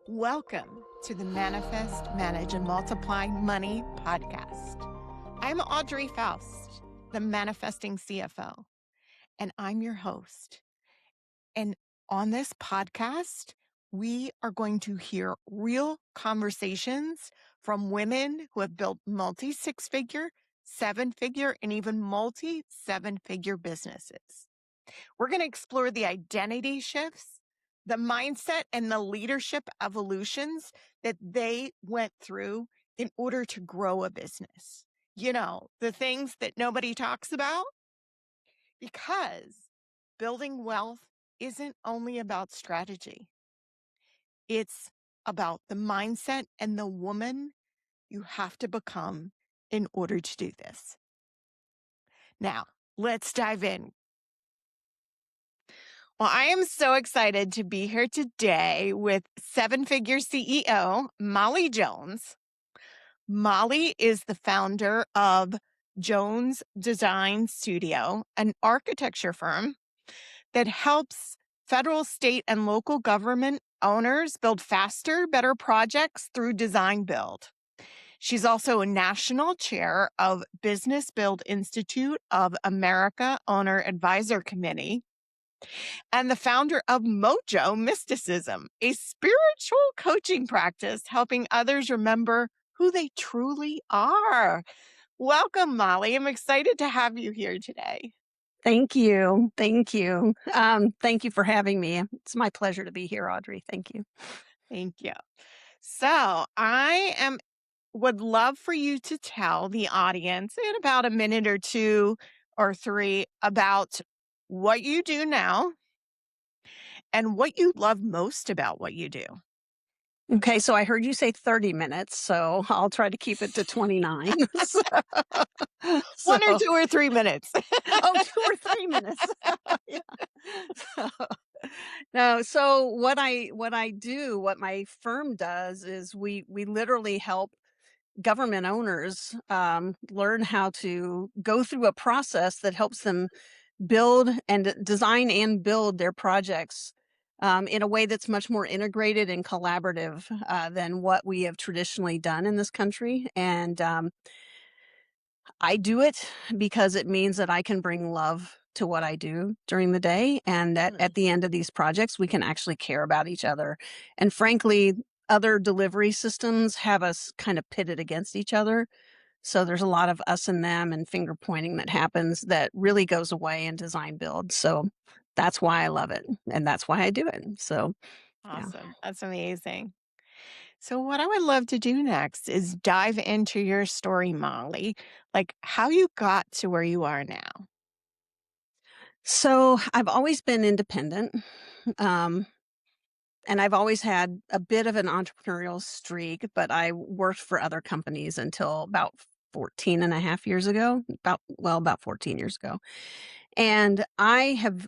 Welcome to the Manifest, Manage, and Multiply Money podcast. I'm Audrey Faust, the Manifesting CFO, and I'm your host. And on this podcast, we are going to hear real conversations from women who have built multi six figure, seven figure, and even multi seven figure businesses. We're going to explore the identity shifts, the mindset, and the leadership evolutions that they went through in order to grow a business. You know, the things that nobody talks about, because building wealth isn't only about strategy, it's about the mindset and the woman you have to become in order to do this. Now, let's dive in. Well, I am so excited to be here today with seven figure CEO, Molly Jones. Molly is the founder of Jones Design Studio, an architecture firm that helps federal, state, and local government owners build faster, better projects through design build. She's also a national chair of Business Build Institute of America Owner Advisor Committee and the founder of Mojo Mysticism, a spiritual coaching practice helping others remember who they truly are. Welcome, Molly. I'm excited to have you here today. Thank you. Thank you. Thank you for having me. It's my pleasure to be here, Audrey. Thank you. Thank you. So, would love for you to tell the audience in about a minute or two or three about what you do now and what you love most about what you do. Okay, so I heard you say 30 minutes, so I'll try to keep it to 29. so, One or so- 2 or 3 minutes. oh, 2 or 3 minutes. Yeah. So, no, so what I do, what my firm does is we literally help government owners learn how to go through a process that helps them build and design and build their projects in a way that's much more integrated and collaborative than what we have traditionally done in this country. And I do it because it means that I can bring love to what I do during the day. And that at the end of these projects, we can actually care about each other. And frankly, other delivery systems have us kind of pitted against each other. So there's a lot of us and them and finger pointing that happens that really goes away in design build. So that's why I love it and that's why I do it. So, yeah. Awesome. That's amazing. So, what I would love to do next is dive into your story, Molly, like how you got to where you are now. So I've always been independent. Um, and I've always had a bit of an entrepreneurial streak, but I worked for other companies until about 14 and a half years ago, about 14 years ago. And I have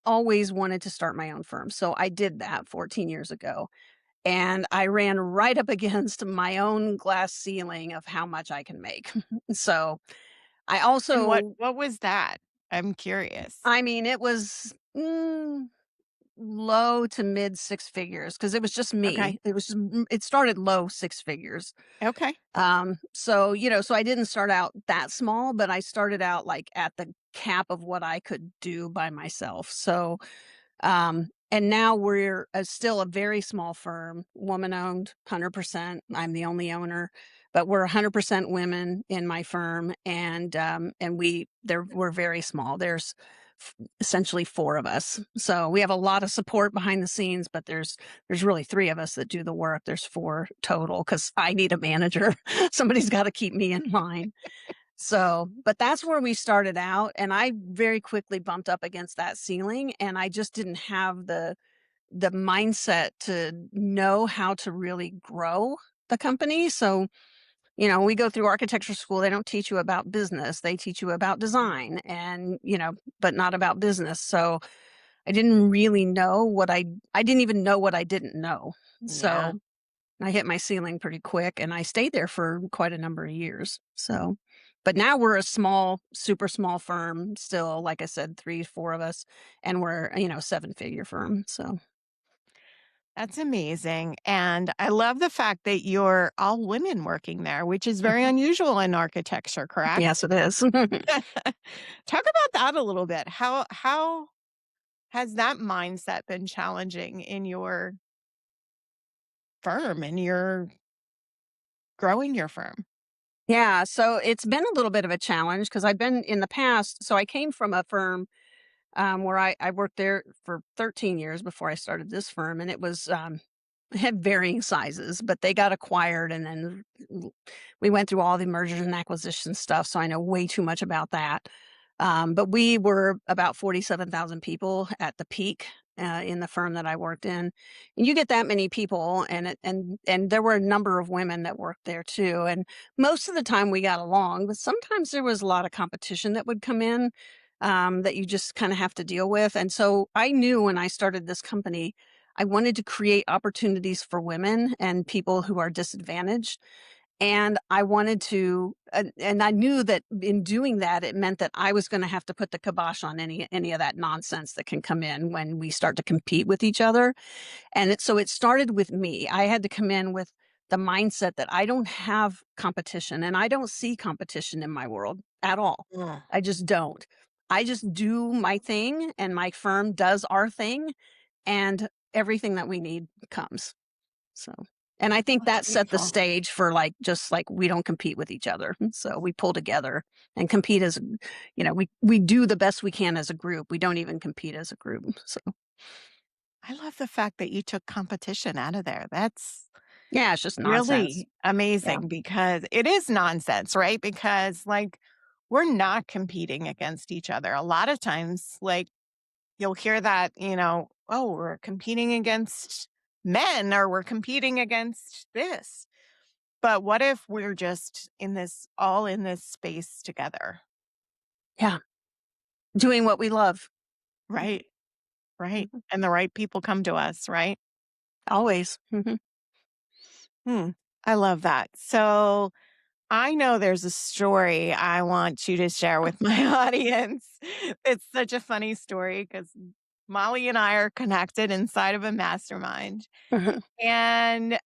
always wanted to start my own firm. So I did that 14 years ago. And I ran right up against my own glass ceiling of how much I can make. So I And also, what was that? I'm curious. I mean, it was low to mid six figures because it was just Okay. me. It started low six figures. Okay. So I didn't start out that small, but I started out like at the cap of what I could do by myself. And now we're still a very small firm, woman owned, 100%. I'm the only owner, but we're 100% women in my firm, and we're very small. There's essentially four of us, so we have a lot of support behind the scenes. But there's really three of us that do the work. There's four total because I need a manager. Somebody's got to keep me in line. So, but that's where we started out, and I very quickly bumped up against that ceiling, and I just didn't have the mindset to know how to really grow the company. So, we go through architecture school, they don't teach you about business. They teach you about design and, but not about business. So, I didn't really know I didn't even know what I didn't know. Yeah. So, I hit my ceiling pretty quick and I stayed there for quite a number of years. So, but now we're a small, super small firm still, like I said, 3, 4 of us, and we're, seven-figure firm. So, That's amazing, and I love the fact that you're all women working there, which is very unusual in architecture, correct? Yes, it is. Talk about that a little bit. How has that mindset been challenging in your firm and your growing your firm? Yeah, so it's been a little bit of a challenge because I've been in the past. So I came from a firm where I worked there for 13 years before I started this firm, and it was had varying sizes, but they got acquired, and then we went through all the mergers and acquisition stuff. So I know way too much about that. But we were about 47,000 people at the peak. In the firm that I worked in, and you get that many people, and there were a number of women that worked there too. And most of the time we got along, but sometimes there was a lot of competition that would come in, that you just kind of have to deal with. And so I knew when I started this company, I wanted to create opportunities for women and people who are disadvantaged. And I wanted to, and I knew that in doing that, it meant that I was going to have to put the kibosh on any of that nonsense that can come in when we start to compete with each other. And so it started with me. I had to come in with the mindset that I don't have competition and I don't see competition in my world at all. Mm. I just don't. I just do my thing and my firm does our thing, and everything that we need comes. So, and I think That's that set the beautiful. stage for like, just like we don't compete with each other. So we pull together and compete as, we do the best we can as a group. We don't even compete as a group. So I love the fact that you took competition out of there. That's yeah, it's just nonsense. really Yeah. amazing because it is nonsense, right? Because, like, we're not competing against each other. A lot of times, like, you'll hear that, "Oh, we're competing against men or we're competing against this." But what if we're just all in this space together, Yeah. Doing what we love. right? Right. Mhm. And the right people come to us, right? Always. Hmm. I love that. So I know there's a story I want you to share with my audience. It's such a funny story because Molly and I are connected inside of a mastermind. Mhm. And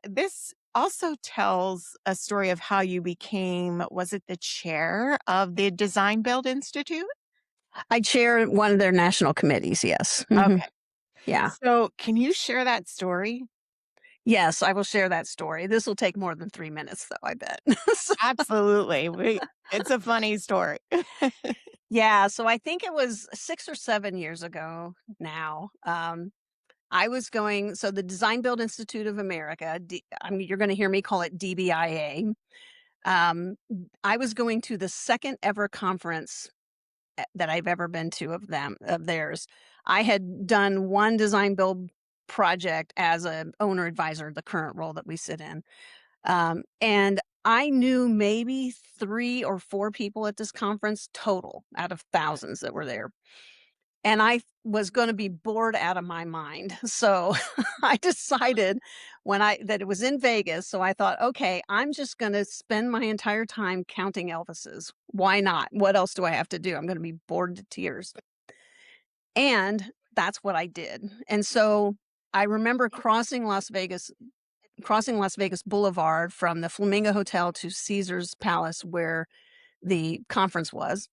this also tells a story of how you became, was it the chair of the Design Build Institute? I chair one of their national committees, yes. Okay. Yeah. So can you share that story? Yes, I will share that story. This will take more than 3 minutes, though, I bet. So Absolutely. It's a funny story. yeah, so I think it was 6 or 7 years ago now. I was going, so the Design Build Institute of America, I mean, you're gonna hear me call it DBIA. Um, I was going to the second ever conference that I've ever been to of theirs. I had done one design build project as a owner advisor, the current role that we sit in. And I knew maybe 3 or 4 people at this conference total out of thousands that were there. And I was gonna be bored out of my mind. So I decided that it was in Vegas, so I thought, "Okay, I'm just gonna spend my entire time counting Elvises. Why not? What else do I have to do? I'm gonna be bored to tears." And that's what I did. And so I remember crossing Las Vegas Boulevard from the Flamingo Hotel to Caesar's Palace where the conference was.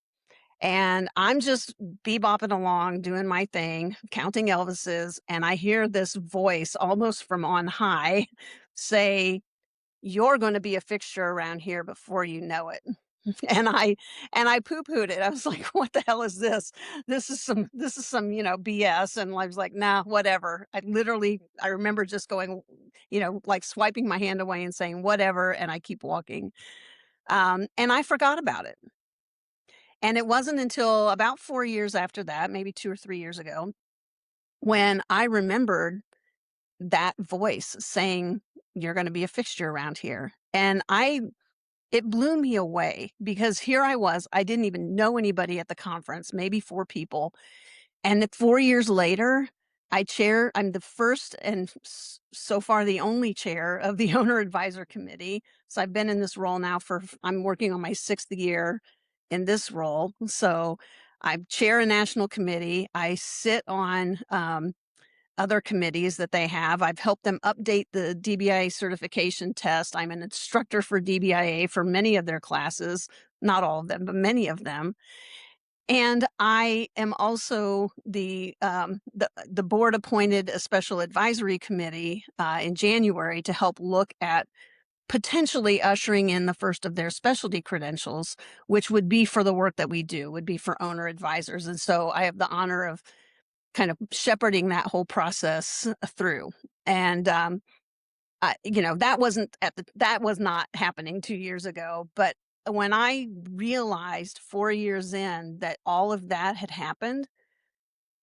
And I'm just bebopping along, doing my thing, counting Elvises, and I hear this voice almost from on high say, "You're gonna be a fixture around here before you know it." And I poo-pooed it. I was like, "What the hell is this? This is some, BS." And I was like, "Nah, whatever." I remember just going, like swiping my hand away and saying, "Whatever," and I keep walking. And I forgot about it. And it wasn't until about 4 years after that, maybe 2 or 3 years ago, when I remembered that voice saying, "You're gonna be a fixture around here." And it blew me away because here I was, I didn't even know anybody at the conference, maybe 4 people, and that 4 years later, I'm the first and so far the only chair of the owner advisor committee. So I've been in this role now I'm working on my 6th year in this role. So I chair a national committee. I sit on other committees that they have. I've helped them update the DBIA certification test. I'm an instructor for DBIA for many of their classes, not all of them, but many of them. And I am also the board appointed a special advisory committee in January to help look at potentially ushering in the first of their specialty credentials, which would be for the work that we do, would be for owner advisors. And so I have the honor of kind of shepherding that whole process through. And that was not happening 2 years ago. But when I realized 4 years in that all of that had happened,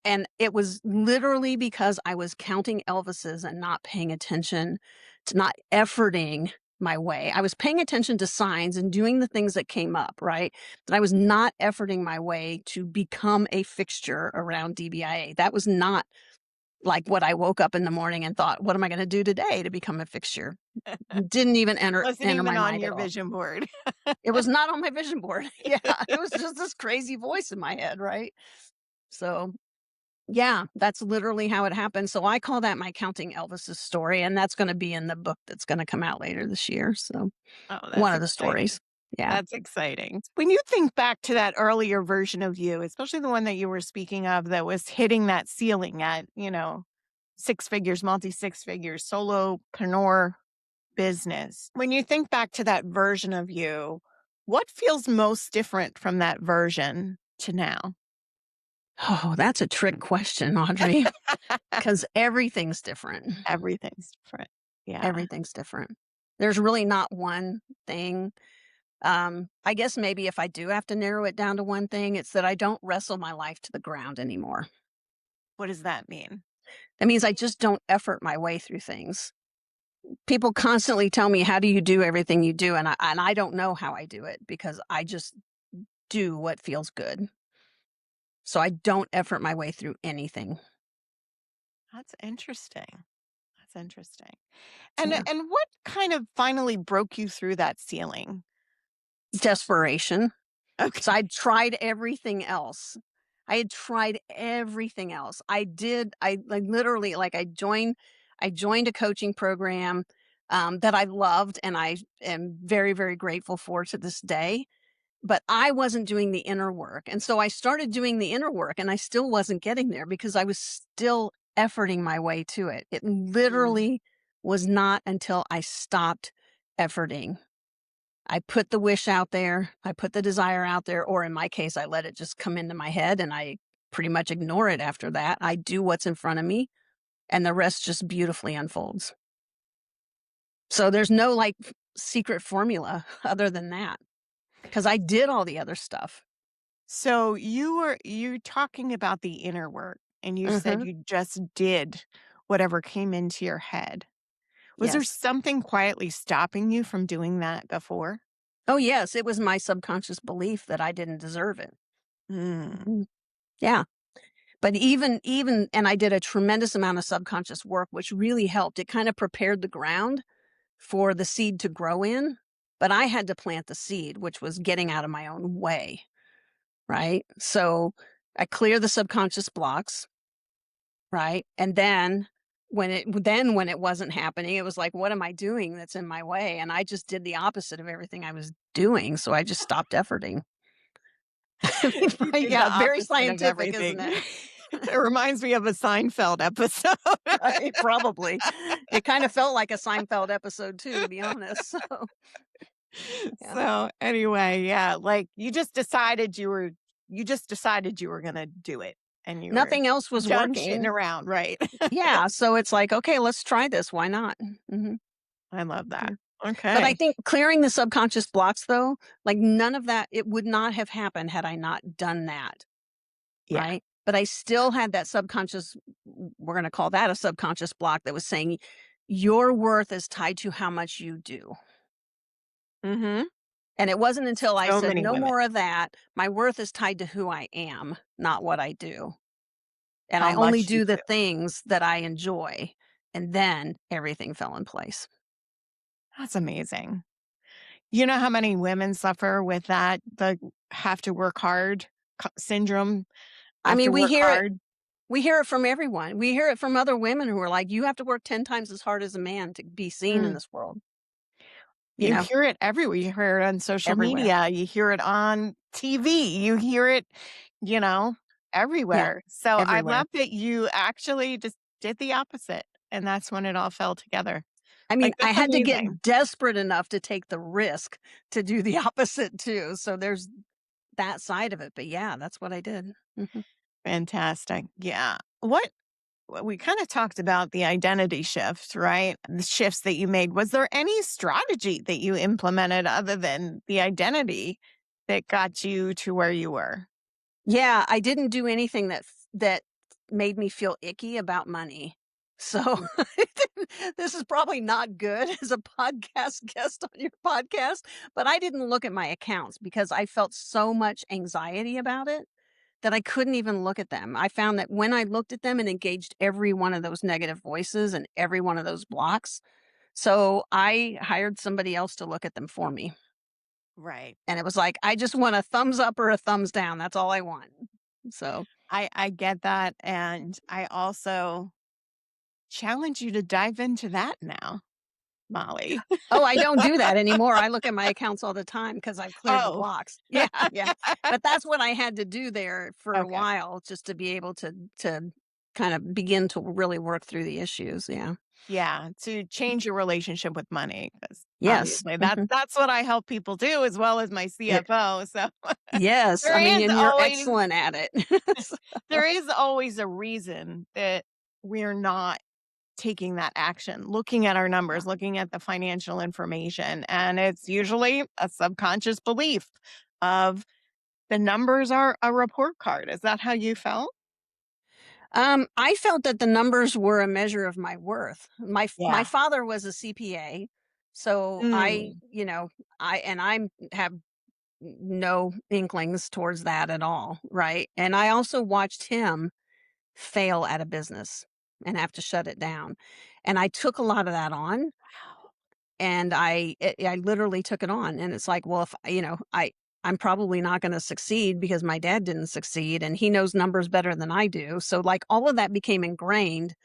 and it was literally because I was counting Elvises and not paying attention to not efforting my way. I was paying attention to signs and doing the things that came up, right? But I was not efforting my way to become a fixture around DBIA. That was not like what I woke up in the morning and thought, what am I going to do today to become a fixture? Didn't even Wasn't enter even my on mind at your all. vision board. It was not on my vision board. Yeah, it was just this crazy voice in my head, right? So yeah, that's literally how it happened. So I call that my Counting Elvis's story, and that's gonna be in the book that's gonna come out later this year, so Oh, one that's of the exciting. stories. Yeah. That's exciting. When you think back to that earlier version of you, especially the one that you were speaking of that was hitting that ceiling at, 6 figures, multi 6 figures, solopreneur business. When you think back to that version of you, what feels most different from that version to now? Oh, that's a trick question, Audrey, because everything's different. Everything's different. Yeah. Everything's different. There's really not one thing. I guess maybe if I do have to narrow it down to one thing, it's that I don't wrestle my life to the ground anymore. What does that mean? That means I just don't effort my way through things. People constantly tell me, "How do you do everything you do?" And I don't know how I do it because I just do what feels good. So I don't effort my way through anything. That's interesting. That's interesting. And Yeah. and what kind of finally broke you through that ceiling? Desperation. So Okay. I'd tried everything else. I had tried everything else. I like literally like I joined a coaching program that I loved and I am very, very grateful for to this day. But I wasn't doing the inner work. And so I started doing the inner work and I still wasn't getting there because I was still efforting my way to it. It Mm. literally was not until I stopped efforting. I put the wish out there, I put the desire out there, or in my case, I let it just come into my head and I pretty much ignore it after that. I do what's in front of me and the rest just beautifully unfolds. So there's no like secret formula other than that because I did all the other stuff. So you talking about the inner work and you said Hmm. you just did whatever came into your head. Was there Yes. something quietly stopping you from doing that before? Oh, yes, it was my subconscious belief that I didn't deserve it. Mm. Mhm. Yeah, but even and I did a tremendous amount of subconscious work, which really helped. It kinda prepared the ground for the seed to grow in, but I had to plant the seed, which was getting out of my own way, right? So, I clear the subconscious blocks, right? And then when it wasn't happening, it was like, "What am I doing that's in my way?" And I just did the opposite of everything I was doing, so I just stopped efforting. I mean, You did the yeah, very opposite of scientific, isn't everything. it? It reminds me of a Seinfeld episode. Right, probably. It kind of felt like a Seinfeld episode too, to be honest, so, yeah. So, anyway, yeah, like, you just decided you were gonna do it, and you were Nothing else was done shitting working. around, right? Yeah, so it's like, "Okay, let's try this, why not?" Mhm, I love yeah. that. But I Okay. think clearing the subconscious blocks, though, like, none of that it would not have happened had I not done that, Yeah. right? But I still had that subconscious we're gonna call that a subconscious block that was saying, "Your worth is tied to how much you do." Mhm. And it wasn't until I So said, many "No women. more of that. My worth is tied to who I am, not what I do. And How I only much you do the do. things that I enjoy." And then everything fell in place. That's amazing. You know how many women suffer with that, the have to work hard syndrome, I have mean, to we work hear it hard? We hear it from everyone. We hear it from other women who are like, "You have to work 10 times as hard as a man to be seen in Mm. this world," you You know, hear it everywhere. You hear it on social everywhere. media. You hear it on TV. You hear it, you know, Yeah, everywhere. So I everywhere. love that you actually just did the opposite, and that's when it all fell together. I mean, Like, I that's had to amazing. get desperate enough to take the risk to do the opposite too, so there's that side of it, but yeah, that's what I did. Mhm. Fantastic. Yeah. We kind of talked about the identity shift, right? The shifts that you made. Was there any strategy that you implemented other than the identity that got you to where you were? Yeah, I didn't do anything that made me feel icky about money. So, Mm. this is probably not good as a podcast guest on your podcast, but I didn't look at my accounts because I felt so much anxiety about it that I couldn't even look at them. I found that when I looked at them and engaged every one of those negative voices and every one of those blocks, so I hired somebody else to look at them for me. Right. And it was like, I just want a thumbs up or a thumbs down. That's all I want. So, I get that. And I also challenge you to dive into that now, Molly. oh, I don't do that anymore. I look at my accounts all the time because I've cleared the Oh, blocks. Yeah, yeah. But that's what I had to do there for a okay. while just to be able to kind of begin to really work through the issues. Yeah. Yeah, to change your relationship with money, because Yes. obviously Mhm. that's what I help people do as well as my It, CFO. So yes. I there mean, is and you're always excellent at it. So, there is always a reason that we're not taking that action, looking at our yeah. numbers, looking at the financial information. And it's usually a subconscious belief of the numbers are a report card. Is that how you felt? I felt that the numbers were a measure of my worth. My Yeah. father was a CPA, so Mm. I have no inklings towards that at all, right? And I also watched him fail at a business and have to shut it down. And I took a lot of that on Wow. and I literally took it on and it's like, well, if I'm probably not going to succeed because my dad didn't succeed and he knows numbers better than I do. So like all of that became ingrained Of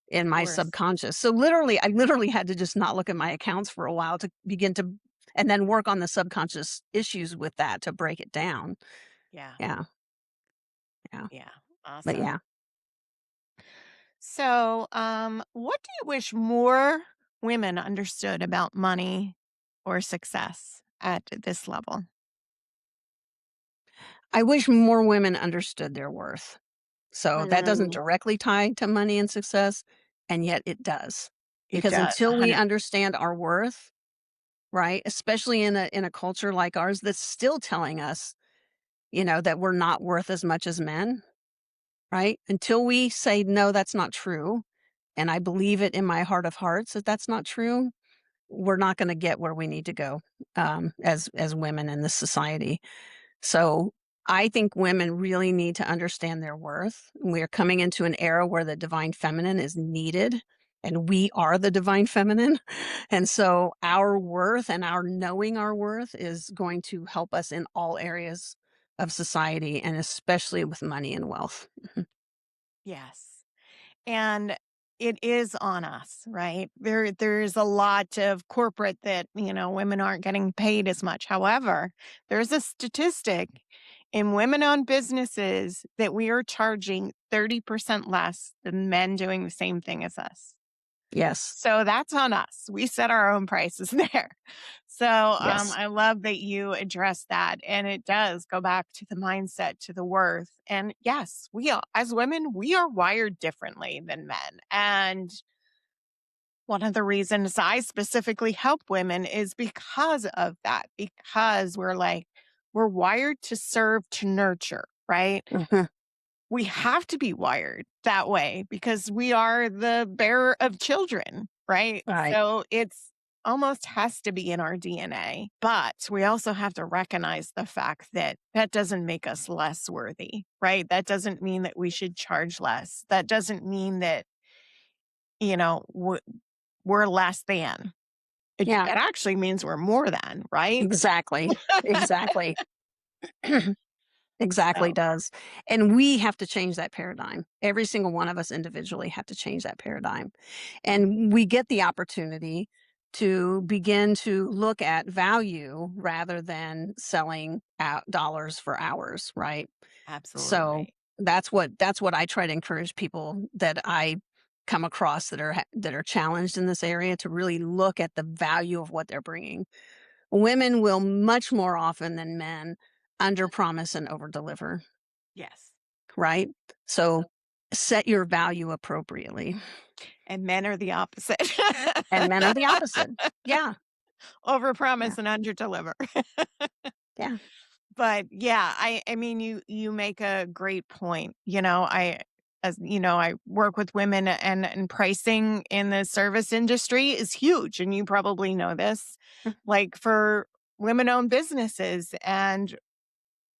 in my course. subconscious. So literally I literally had to just not look at my accounts for a while to begin to and then work on the subconscious issues with that to break it down. Yeah. Yeah. Yeah. Yeah. But Awesome. yeah. So, what do you wish more women understood about money or success at this level? I wish more women understood their worth. So that doesn't Mm, directly tie to money and success, and yet it does. it Because does. until we 100. understand our worth, right? Especially in a culture like ours that's still telling us, that we're not worth as much as men, right? Until we say no, that's not true, and I believe it in my heart of hearts that that's not true, we're not going to get where we need to go as women in this society. So I think women really need to understand their worth. We are coming into an era where the divine feminine is needed, and we are the divine feminine. And so our worth and our knowing our worth is going to help us in all areas of society and especially with money and wealth. Mhm. Yes. And it is on us, right? There's a lot of corporate that, women aren't getting paid as much. However, there's a statistic in women-owned businesses that we are charging 30% less than men doing the same thing as us. Yes. So that's on us. We set our own prices there. So Yes. I love that you address that. And it does go back to the mindset, to the worth. And yes, we are, as women, we are wired differently than men. And one of the reasons I specifically help women is because of that, because we're wired to serve, to nurture, right? Mhm. We have to be wired that way because we are the bearer of children, right? Right. So it's almost has to be in our DNA. But we also have to recognize the fact that that doesn't make us less worthy, right? That doesn't mean that we should charge less. That doesn't mean that, you know, w- we're less than. It Yeah. actually means we're more than, right? Exactly. Exactly. exactly So, does. And we have to change that paradigm. Every single one of us individually have to change that paradigm. And we get the opportunity to begin to look at value rather than selling out dollars for hours, right? So absolutely. that's what I try to encourage people that I come across that are challenged in this area to really look at the value of what they're bringing. Women will much more often than men under promise and over deliver, Yes. right? So, So set your value appropriately. and men are the opposite. And men are the opposite. Yeah. Yeah. Overpromise and underdeliver. Yeah. But yeah, I mean, you make a great point. As you know, I work with women, and pricing in the service industry is huge, and you probably know this. Mm. Like for women-owned businesses, and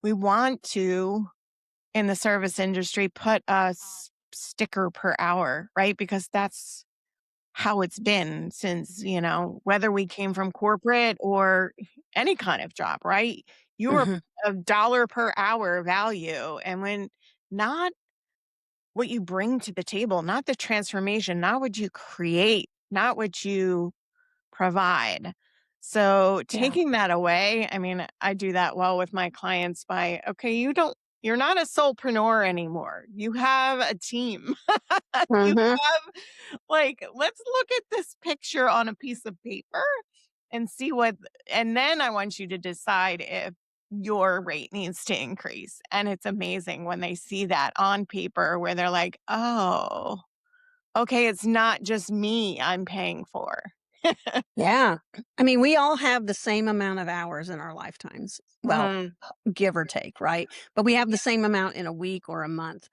we want to, in the service industry, put a sticker per hour, right? Because that's how it's been since, whether we came from corporate or any kind of job, right? You are Mhm. a dollar per hour value. And when not what you bring to the table, not the transformation, not what you create, not what you provide. So Yeah. taking that away, I mean, I do that well with my clients by, okay, you're not a solopreneur anymore. You have a team. You Mhm. have, like, let's look at this picture on a piece of paper and see and then I want you to decide if your rate needs to increase. And it's amazing when they see that on paper where they're like, oh, okay, it's not just me I'm paying for. Yeah. I mean, we all have the same amount of hours in our lifetimes. Well, Mhm. give or take, right? But we have the Yeah, same amount in a week or a month.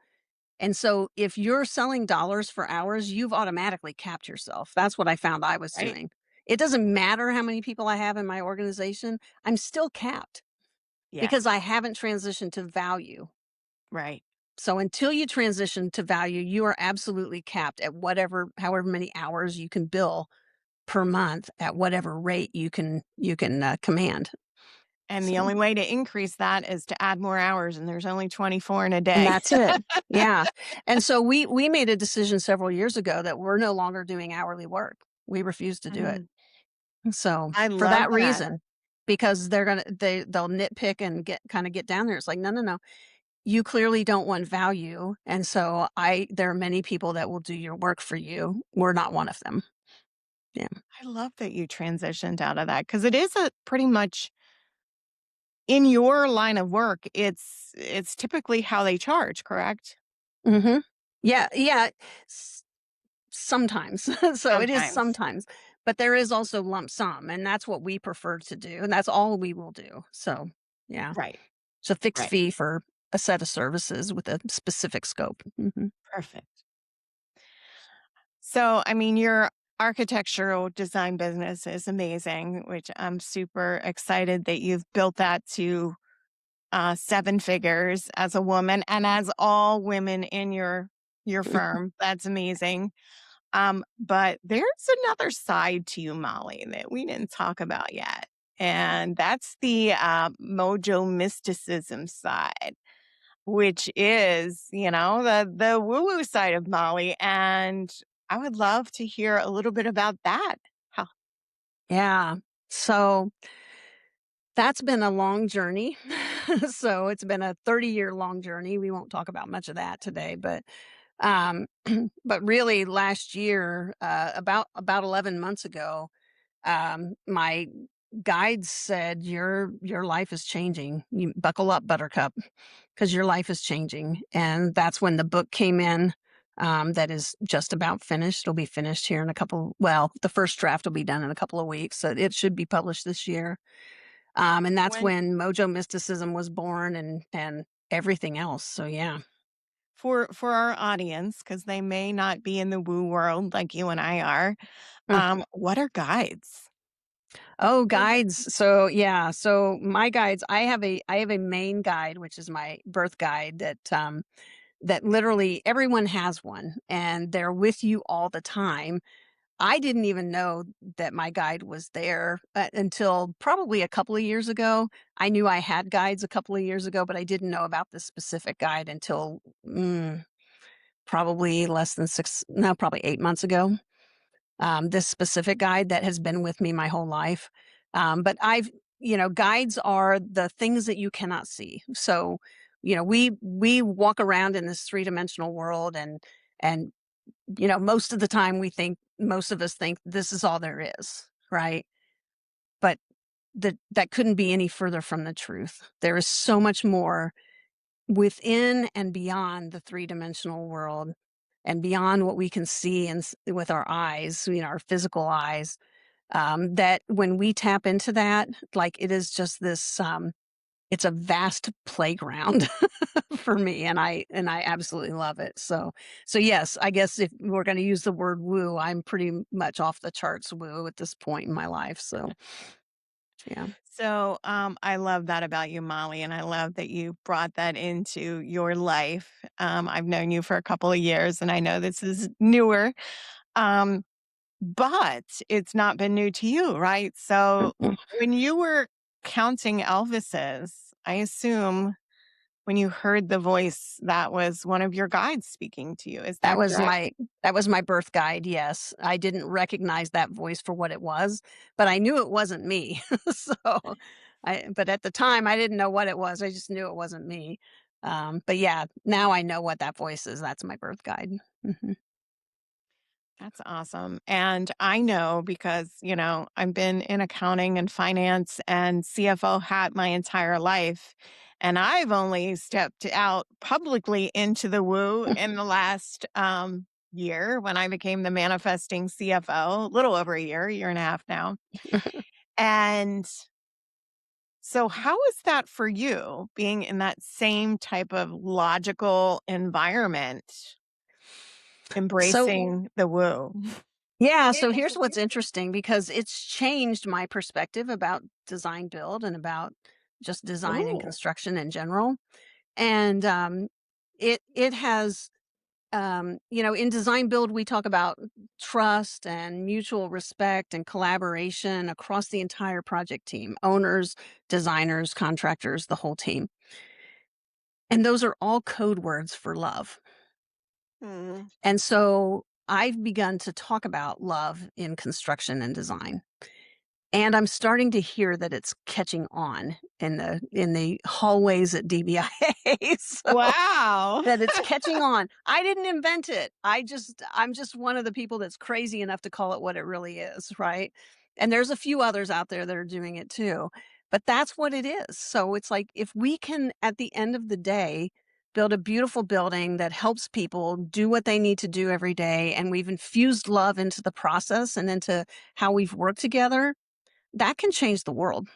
And so if you're selling dollars for hours, you've automatically capped yourself. That's what I found I was right? doing. It doesn't matter how many people I have in my organization, I'm still capped because Yes, I haven't transitioned to value. right. So until you transition to value, you are absolutely capped at however many hours you can bill per month at whatever rate you can command. And the So only way to increase that is to add more hours, and there's only 24 in a and day. that's it. Yeah. And so we made a decision several years ago that we're no longer doing hourly work. We refuse to do it. Mhm. So I for love that that. reason, because they'll nitpick and get down there. It's like, no, no, no. You clearly don't want value. And so there are many people that will do your work for you. We're not one of them. Yeah. I love that you transitioned out of that because it is a pretty much in your line of work, it's typically how they charge, correct? Hmm. Yeah. Yeah. Sometimes. So it is Sometimes. sometimes, but there is also lump sum, and that's what we prefer to do, and that's all we will do. So, yeah. Right, It's a fixed right. fee for a set of services with a specific scope. Mhm. Perfect. So, I mean, your architectural design business is amazing, which I'm super excited that you've built that to seven figures as a woman and as all women in your firm. That's amazing. But there's another side to you, Molly, that we didn't talk about yet. And that's the Mojo Mysticism side, which is, the woo-woo side of Molly. And I would love to hear a little bit about that. How Yeah. So, that's been a long journey. So, it's been a 30-year long journey. We won't talk about much of that today, um, but really last year, about 11 months ago, my guides said your life is changing. You buckle up, buttercup, because your life is changing. And that's when the book came in. That is just about finished. It'll be finished here in a couple. Well, the first draft will be done in a couple of weeks, so it should be published this year. And that's when when Mojo Mysticism was born, and everything else. So yeah. for our audience, because they may not be in the woo world like you and I are, what are guides? Oh, guides. So yeah, so my guides, I have a main guide, which is my birth guide that literally everyone has one and they're with you all the time. I didn't even know that my guide was there, until probably a couple of years ago. I knew I had guides a couple of years ago, but I didn't know about this specific guide until, probably less than 6 no, probably 8 months ago. This specific guide that has been with me my whole life. But guides are the things that you cannot see. So, we walk around in this three-dimensional world, and most of us think this is all there is, right? But that couldn't be any further from the truth. There is so much more within and beyond the three-dimensional world and beyond what we can see with our eyes, our physical eyes, that when we tap into that, like, it is just this, it's a vast playground for me, and I absolutely love it. So yes, I guess if we're going to use the word woo, I'm pretty much off the charts woo at this point in my life. So yeah. So, I love that about you, Molly, and I love that you brought that into your life. I've known you for a couple of years, and I know this is newer, um, but it's not been new to you, right? So, Mm-mm. when you were counting Elvises, I assume when you heard the voice, that was one of your guides speaking to you. Is That that was correct? my birth guide. Yes, I didn't recognize that voice for what it was, but I knew it wasn't me. So, but at the time I didn't know what it was. I just knew it wasn't me. But yeah, now I know what that voice is. That's my birth guide. Mhm. That's awesome. And I know because, I've been in accounting and finance and CFO hat my entire life. And I've only stepped out publicly into the woo in the last year when I became the manifesting CFO, a little over a year and a half now. And so, how is that for you being in that same type of logical environment, So embracing the woo? yeah, so here's what's interesting because it's changed my perspective about design build and about just design and Ooh. construction in general. And it has in design build, we talk about trust and mutual respect and collaboration across the entire project team, owners, designers, contractors, the whole team. And those are all code words for love. Mm. And so I've begun to talk about love in construction and design. And I'm starting to hear that it's catching on in the hallways at DBIA. So Wow. that it's catching on. I didn't invent it. I'm just one of the people that's crazy enough to call it what it really is, right? And there's a few others out there that are doing it too. But that's what it is. So it's like if we can at the end of the day build a beautiful building that helps people do what they need to do every day and we've infused love into the process and into how we've worked together, that can change the world.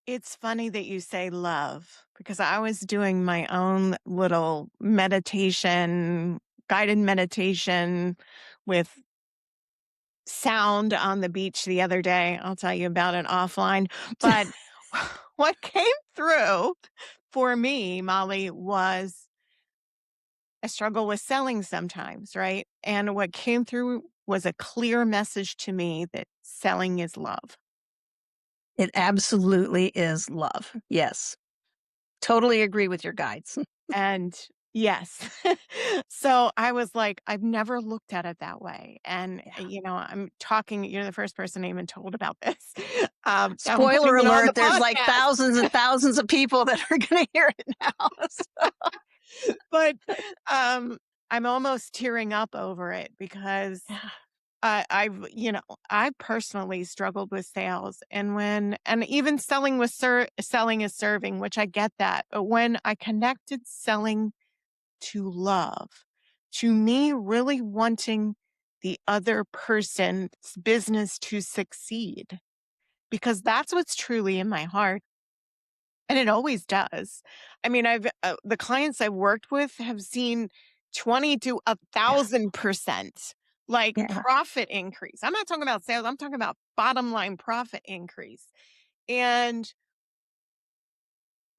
It's funny that you say love because I was doing my own little meditation, guided meditation with sound on the beach the other day. I'll tell you about it offline. But what came through for me, Molly, was I struggle with selling sometimes, right? And what came through was a clear message to me that selling is love. It absolutely is love. Yes. Totally agree with your guides. And yes. So I was like, I've never looked at it that way. And, Yeah. I'm talking, you're the first person I even told about this. I'm Spoiler putting it on the alert, there's like podcast. thousands and thousands of people that are gonna hear it now. But um, I'm almost tearing up over it because Yeah. I've, I personally struggled with sales and even selling is serving, which I get that. But when I connected selling to love, to me really wanting the other person's business to succeed, because that's what's truly in my heart. And it always does. I mean, the clients I've worked with have seen 20 to a Yeah. thousand percent like Yeah. profit increase. I'm not talking about sales. I'm talking about bottom line profit increase. And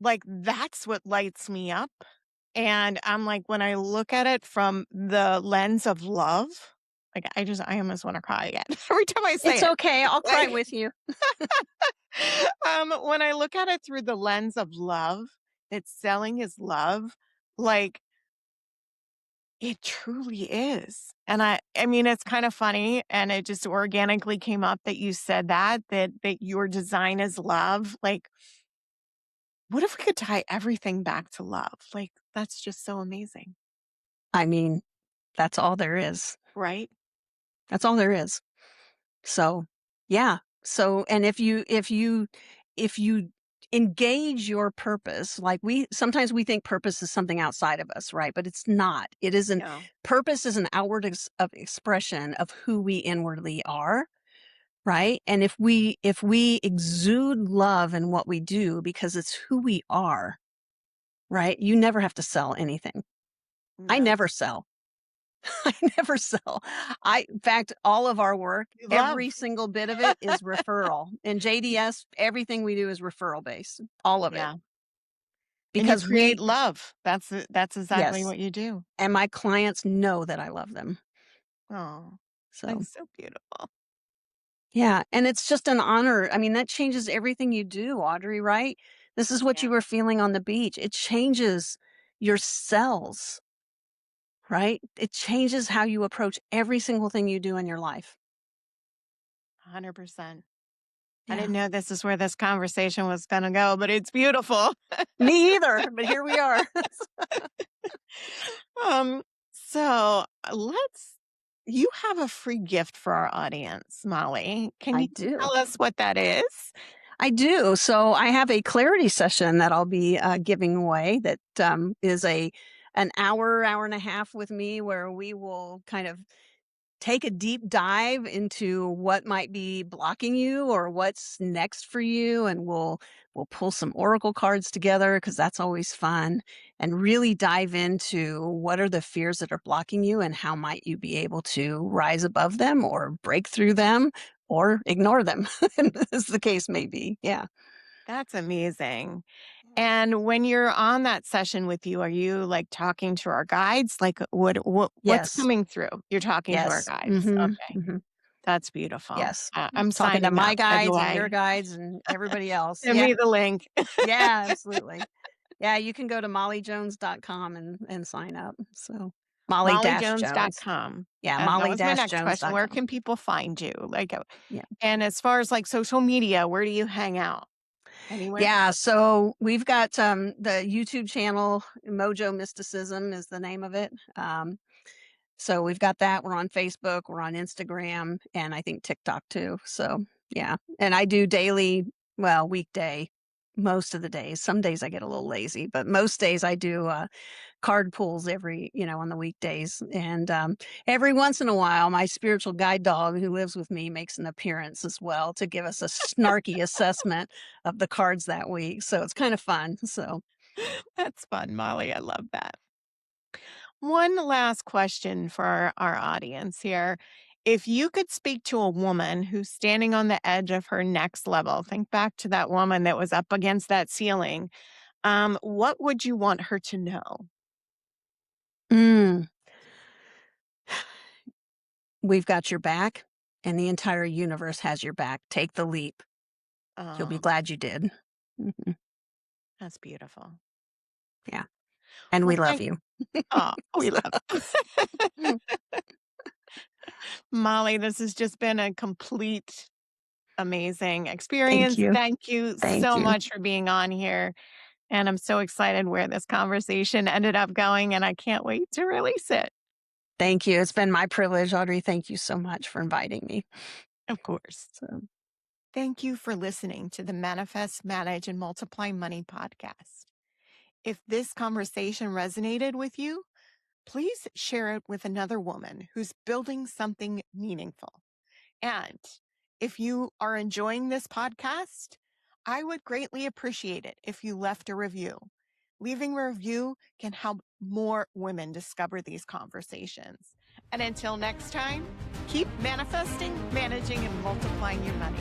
like, that's what lights me up. And I'm like, when I look at it from the lens of love, Like, I almost want to cry again every time I say It's it. okay. I'll cry Like, with you. when I look at it through the lens of love, that selling is love, like, it truly is. And I mean, it's kind of funny, and it just organically came up that you said that your design is love. Like, what if we could tie everything back to love? Like, that's just so amazing, I mean, that's all there is. right? That's all there is. So, yeah. So, and if you engage your purpose, like sometimes we think purpose is something outside of us, right? But it's not. It isn't. No. Purpose is an outward of expression of who we inwardly are, right? And if we exude love in what we do because it's who we are, right? You never have to sell anything. I No. never sell. I never sell. In fact, all of our work, You every love. single bit of it is referral. In JDS, everything we do is referral based, all of it. Yeah. And you Because create love. That's exactly yes, what you do. and my clients know that I love them. Oh, So, that's so beautiful. yeah. And it's just an honor. I mean, that changes everything you do, Audrey, right? This is what Yeah, you were feeling on the beach. It changes your cells, right? It changes how you approach every single thing you do in your life. 100%. I Yeah. didn't know this is where this conversation was going to go, but it's beautiful. Me either, but here we are. Um, so you have a free gift for our audience, Molly. Can I you do. tell us what that is? I do. So I have a clarity session that I'll be giving away that is an hour and a half with me where we will kind of take a deep dive into what might be blocking you or what's next for you, and we'll pull some oracle cards together because that's always fun, and really dive into what are the fears that are blocking you and how might you be able to rise above them or break through them or ignore them as the case may be. Yeah. That's amazing. And when you're on that session with you, are you like talking to our guides? Like what's Yes. coming through? You're talking to our Yes. guides. Hmm. Okay. Hmm. That's beautiful. Yes. I'm Talking to signing my up, by the guides and your way. guides and everybody else. Send Yeah. me the link. Yeah, absolutely. Yeah, you can go to mollyjones.com and sign up. So Molly-Jones. mollyjones.com. Yeah, And that was my next question. Where molly-jones.com. can people find you? Yeah. And as far as like social media, where do you hang out? Anywhere? Yeah, so we've got the YouTube channel, Mojo Mysticism is the name of it. So we've got that. We're on Facebook, we're on Instagram, and I think TikTok too. So yeah. And I do daily, well, weekday, most of the days. Some days I get a little lazy, but most days I do card pulls on the weekdays. And every once in a while, my spiritual guide dog who lives with me makes an appearance as well to give us a snarky assessment of the cards that week. So it's kind of fun. So That's fun, Molly. I love that. One last question for our audience here. If you could speak to a woman who's standing on the edge of her next level, think back to that woman that was up against that ceiling. What would you want her to know? mm, we've got your back, and the entire universe has your back. Take the leap. You'll be Um, glad you did. Mhm. that's beautiful. Yeah. And Well, we love you. we love Mm. Molly. This has just been a complete amazing Thank experience. you. Thank you Thank so you. much for being on here. And I'm so excited where this conversation ended up going, and I can't wait to release it. Thank you. It's been my privilege, Audrey. Thank you so much for inviting me. Of course. So, Thank you for listening to the Manifest, Manage, and Multiply Money podcast. If this conversation resonated with you, please share it with another woman who's building something meaningful. And if you are enjoying this podcast, I would greatly appreciate it if you left a review. Leaving a review can help more women discover these conversations. And until next time, keep manifesting, managing, and multiplying your money.